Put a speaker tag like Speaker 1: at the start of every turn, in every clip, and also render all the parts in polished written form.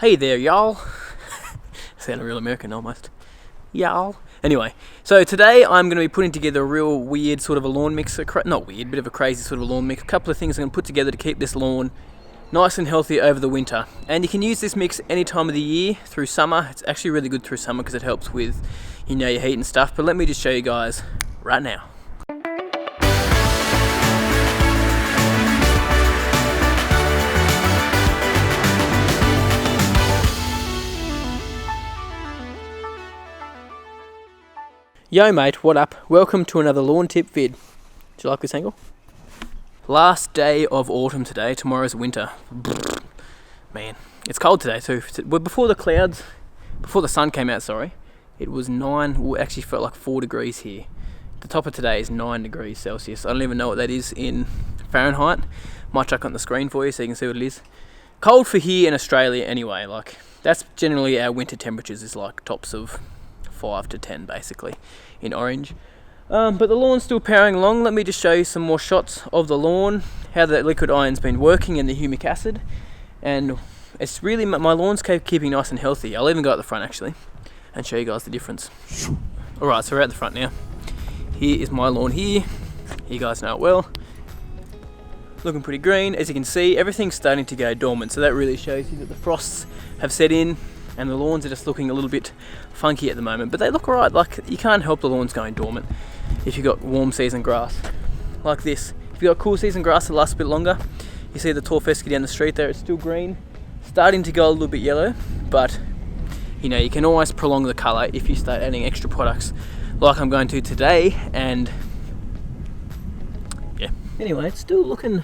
Speaker 1: Hey there, y'all. Sounded real American almost. Y'all. Anyway, so today I'm going to be putting together a real weird sort of a lawn mix. Not weird, bit of a crazy sort of a lawn mix. A couple of things I'm going to put together to keep this lawn nice and healthy over the winter. And you can use this mix any time of the year through summer. It's actually really good through summer because it helps with, you know, your heat and stuff. But let me just show you guys right now. Yo mate, what up? Welcome to another lawn tip vid. Do you like this angle? Last day of autumn today, tomorrow's winter. Man, it's cold today too. Before the sun came out, sorry, it was actually felt like 4 degrees here. The top of today is 9 degrees Celsius. I don't even know what that is in Fahrenheit. Might chuck on the screen for you so you can see what it is. Cold for here in Australia anyway, like that's generally our winter temperatures is like tops of 5 to 10 basically in orange, but the lawn's still powering along. Let me just show you some more shots of the lawn, how the liquid iron's been working and the humic acid, and it's really, my lawn's keeping nice and healthy. I'll even go at the front actually and show you guys the difference. Alright, so we're at the front now. Here is my lawn here. You guys know it well. Looking pretty green. As you can see, everything's starting to go dormant, so that really shows you that the frosts have set in and the lawns are just looking a little bit funky at the moment, but they look alright. Like, you can't help the lawns going dormant if you've got warm season grass like this. If you've got cool season grass that lasts a bit longer, you see the tall fescue down the street there, it's still green, starting to go a little bit yellow, but you know, you can always prolong the colour if you start adding extra products like I'm going to today. And yeah, anyway, it's still looking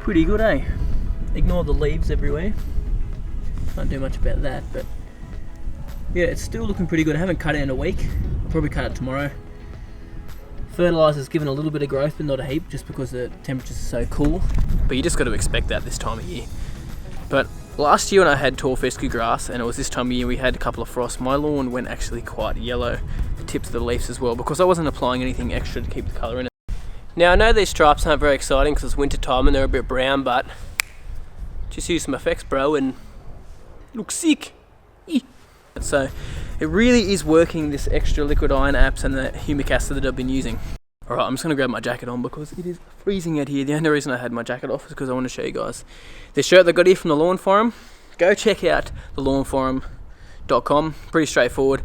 Speaker 1: pretty good, eh? Ignore the leaves everywhere. Can't do much about that, but yeah, it's still looking pretty good. I haven't cut it in a week. I'll probably cut it tomorrow. Fertiliser's given a little bit of growth, but not a heap, just because the temperatures are so cool. But you just got to expect that this time of year. But last year when I had tall fescue grass, and it was this time of year we had a couple of frosts, my lawn went actually quite yellow, the tips of the leaves as well, because I wasn't applying anything extra to keep the colour in it. Now I know these stripes aren't very exciting because it's winter time and they're a bit brown, but just use some effects, bro, and looks sick. So it really is working, this extra liquid iron apps and the humic acid that I've been using. Alright, I'm just going to grab my jacket on because it is freezing out here. The only reason I had my jacket off is because I want to show you guys this shirt that I got here from the Lawn Forum. Go check out the lawnforum.com. Pretty straightforward.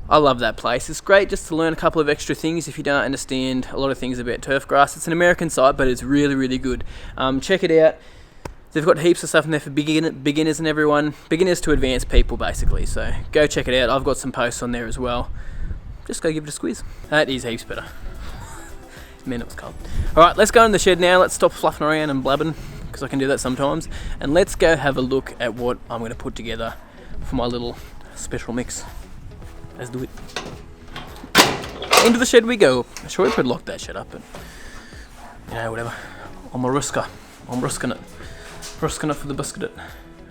Speaker 1: I love that place. It's great just to learn a couple of extra things if you don't understand a lot of things about turf grass. It's an American site, but it's really, really good. Check it out. They've got heaps of stuff in there for beginners and everyone. Beginners to advanced people, basically. So go check it out. I've got some posts on there as well. Just go give it a squeeze. That is heaps better. Man, it was cold. Alright, let's go in the shed now. Let's stop fluffing around and blabbing, because I can do that sometimes. And let's go have a look at what I'm going to put together for my little special mix. Let's do it. Into the shed we go. I'm sure we could lock that shed up, but you know, whatever. I'm rusking it. Rusking it for the biscuit.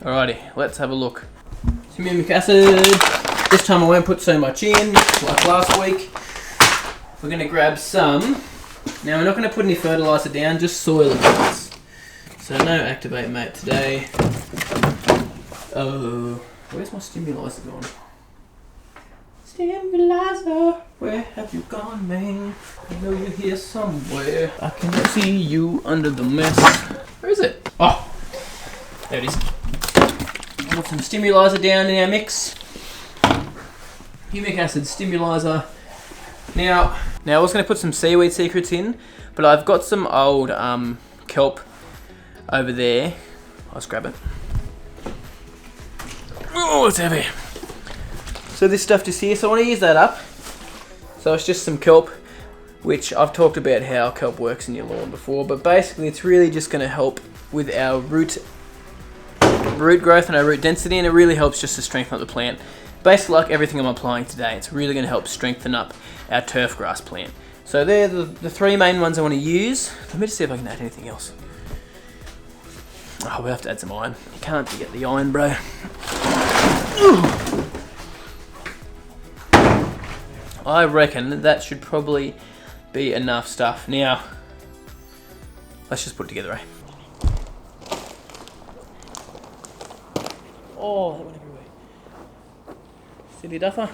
Speaker 1: Alrighty, let's have a look. Some humic acid. This time I won't put so much in, like last week. We're going to grab some. Now we're not going to put any fertiliser down, just soil amounts. So no Activate Mate today. Oh, where's my Stimulaiser gone? Stimulaiser, where have you gone, man? I know you're here somewhere. I can see you under the mess. Where is it? Oh, there it is. I'll put some Stimulaiser down in our mix. Humic acid, Stimulaiser. Now I was going to put some Seaweed Secrets in, but I've got some old kelp over there. I'll just grab it. Oh, it's heavy. So this stuff just here, so I want to use that up. So it's just some kelp, which I've talked about how kelp works in your lawn before, but basically it's really just going to help with our root growth and our root density, and it really helps just to strengthen up the plant. Basically like everything I'm applying today, it's really going to help strengthen up our turf grass plant. So they're the three main ones I want to use. Let me just see if I can add anything else. Oh, we'll have to add some iron. You can't forget the iron, bro. I reckon that should probably be enough stuff. Now, let's just put it together, eh? Oh, that went everywhere. Silly duffer.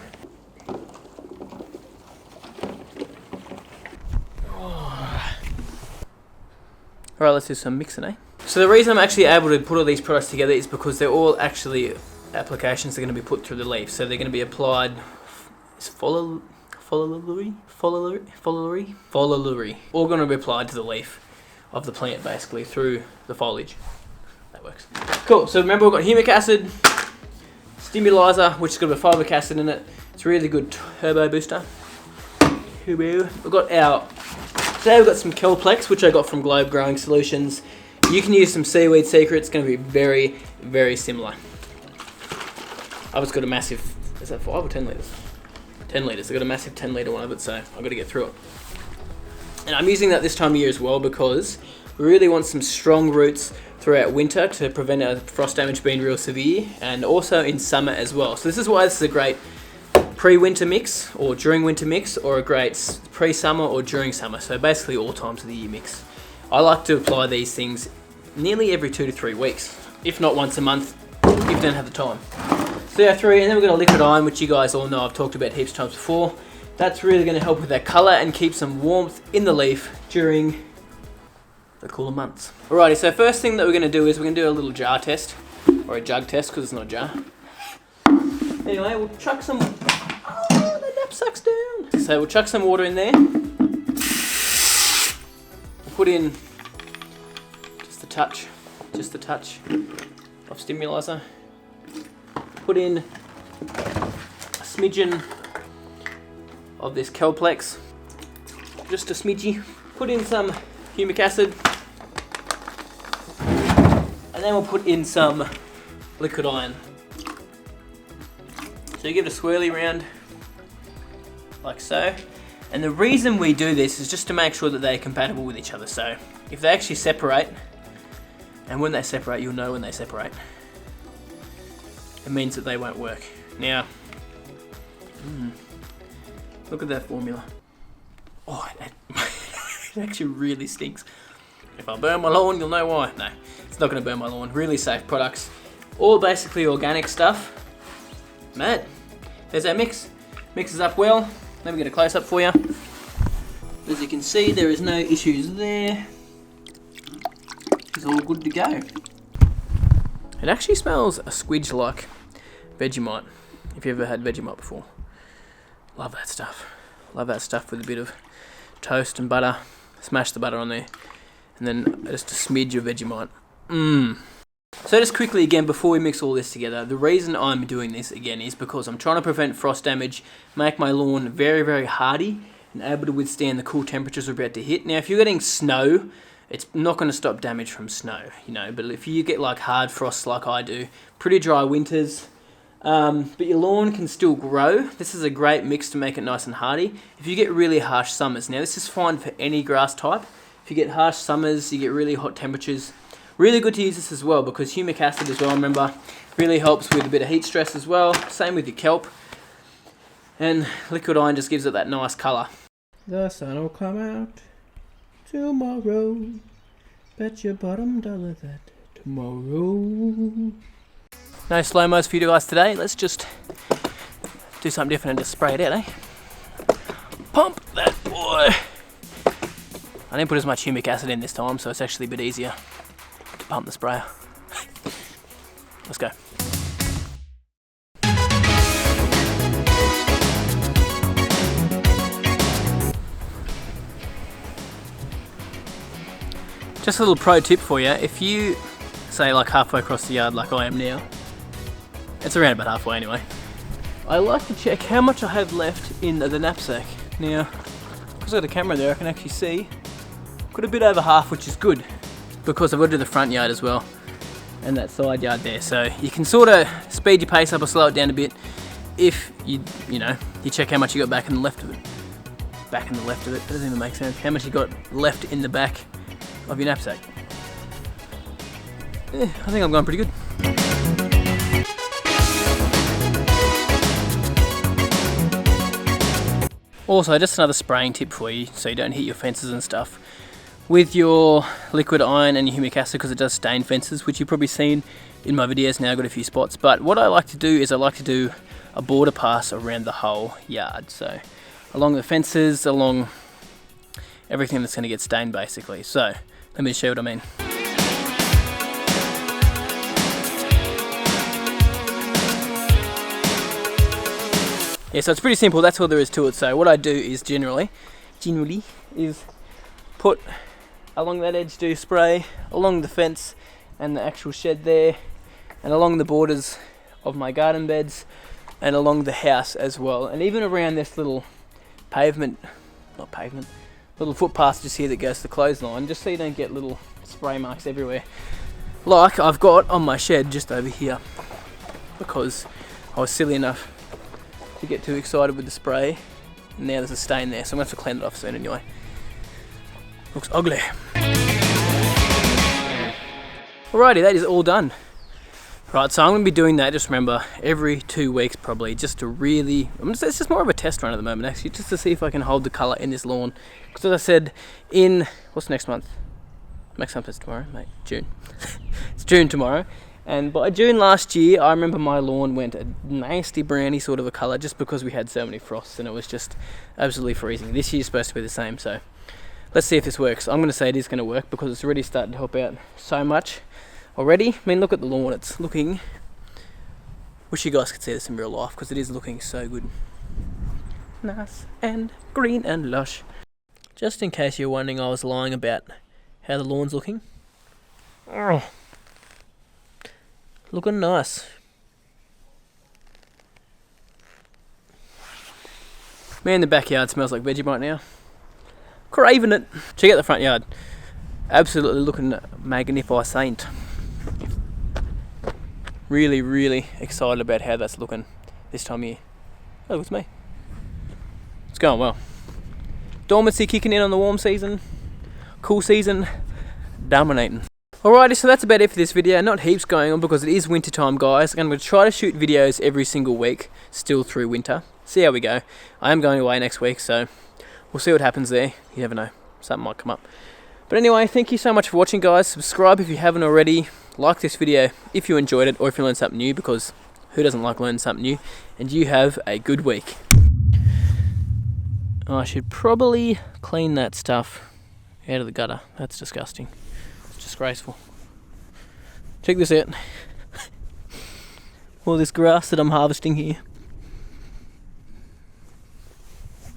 Speaker 1: Alright, let's do some mixing, eh? So the reason I'm actually able to put all these products together is because they're all actually applications that are going to be put through the leaf. So they're going to be applied foliarly, all going to be applied to the leaf of the plant, basically through the foliage. That works. Cool. So remember, we've got humic acid, Stimularizer, which has got a fulvic acid in it. It's a really good turbo booster. We've got our, today we've got some Kelplex, which I got from Globe Growing Solutions. You can use some Seaweed Secret. It's going to be very, very similar. I've just got a massive, is that 5 or 10 litres? 10 litres. I've got a massive 10 litre one of it, so I've got to get through it. And I'm using that this time of year as well because we really want some strong roots throughout winter to prevent our frost damage being real severe, and also in summer as well. So this is why this is a great pre-winter mix or during winter mix, or a great pre-summer or during summer. So basically all times of the year mix. I like to apply these things nearly every 2 to 3 weeks, if not once a month, if you don't have the time. So yeah, 3, and then we've got a liquid iron, which you guys all know I've talked about heaps of times before. That's really going to help with that colour and keep some warmth in the leaf during the cooler months. Alrighty, so first thing that we're going to do is we're going to do a little jar test, or a jug test, because it's not a jar. Anyway, we'll chuck some, oh, the knapsack's down. So we'll chuck some water in there. We'll put in just a touch of Stimularizer. Put in a smidgen of this Kelplex, just a smidgy. Put in some humic acid, and then we'll put in some liquid iron. So you give it a swirly round, like so. And the reason we do this is just to make sure that they're compatible with each other. So if they actually separate, and when they separate, you'll know when they separate, it means that they won't work. Now, look at that formula. Oh, it actually really stinks. If I burn my lawn, you'll know why. No, it's not going to burn my lawn. Really safe products. All basically organic stuff. Man, there's our mix. Mixes up well. Let me get a close up for you. As you can see, there is no issues there. It's all good to go. It actually smells a squidge like Vegemite, if you've ever had Vegemite before. Love that stuff. Love that stuff with a bit of toast and butter. Smash the butter on there. And then just a smidge of Vegemite. So just quickly again, before we mix all this together, the reason I'm doing this again is because I'm trying to prevent frost damage, make my lawn very, very hardy and able to withstand the cool temperatures we're about to hit. Now, if you're getting snow, it's not going to stop damage from snow, you know, but if you get like hard frosts like I do, pretty dry winters, but your lawn can still grow, this is a great mix to make it nice and hardy. If you get really harsh summers, now this is fine for any grass type. If you get harsh summers, you get really hot temperatures, really good to use this as well, because humic acid as well, remember, really helps with a bit of heat stress as well. Same with your kelp. And liquid iron just gives it that nice colour. The sun will come out tomorrow. Bet your bottom dollar that tomorrow. No slow-mos for you guys today. Let's just do something different and just spray it out, eh? Pump that boy. I didn't put as much humic acid in this time, so it's actually a bit easier to pump the sprayer. Let's go. Just a little pro tip for you, if you say like halfway across the yard like I am now, it's around about halfway anyway, I like to check how much I have left in the knapsack. Now, because I've got a camera there, I can actually see I've got a bit over half, which is good, because I've got to do the front yard as well and that side yard there, so you can sort of speed your pace up or slow it down a bit if you check how much you got back in the left of it. Back in the left of it, that doesn't even make sense. How much you got left in the back of your knapsack. I think I'm going pretty good. Also, just another spraying tip for you, so you don't hit your fences and stuff. With your liquid iron and your humic acid, because it does stain fences, which you've probably seen in my videos now. I've got a few spots, but what I like to do is I like to do a border pass around the whole yard. So along the fences, along everything that's going to get stained basically. So let me show you what I mean. Yeah, so it's pretty simple, that's all there is to it. So what I do is generally is put along that edge, do spray along the fence and the actual shed there, and along the borders of my garden beds, and along the house as well, and even around this little little footpath just here that goes to the clothesline, just so you don't get little spray marks everywhere like I've got on my shed just over here, because I was silly enough to get too excited with the spray, and now there's a stain there, so I'm going to have to clean it off soon anyway. Looks ugly. Alrighty, that is all done. Right, so I'm going to be doing that, just remember, every 2 weeks probably, just to really, it's just more of a test run at the moment actually, just to see if I can hold the colour in this lawn. Because as I said, what's next month? Next month is tomorrow, mate, June. It's June tomorrow. And by June last year, I remember my lawn went a nasty browny sort of a colour just because we had so many frosts and it was just absolutely freezing. This year's supposed to be the same, so let's see if this works. I'm going to say it is going to work because it's already starting to help out so much already. I mean, look at the lawn, it's looking, wish you guys could see this in real life because it is looking so good. Nice and green and lush. Just in case you're wondering, I was lying about how the lawn's looking. Oh. Looking nice. Man, the backyard smells like Vegemite now. Craving it. Check out the front yard. Absolutely looking magnificent. Really, really excited about how that's looking this time of year. Oh, look, it's me. It's going well. Dormancy kicking in on the warm season. Cool season dominating. Alrighty, so that's about it for this video. Not heaps going on because it is winter time, guys. I'm going to try to shoot videos every single week, still through winter. See how we go. I am going away next week, so we'll see what happens there. You never know, something might come up. But anyway, thank you so much for watching, guys. Subscribe if you haven't already. Like this video if you enjoyed it or if you learned something new, because who doesn't like learning something new? And you have a good week. I should probably clean that stuff out of the gutter. That's disgusting. Disgraceful. Check this out. All this grass that I'm harvesting here.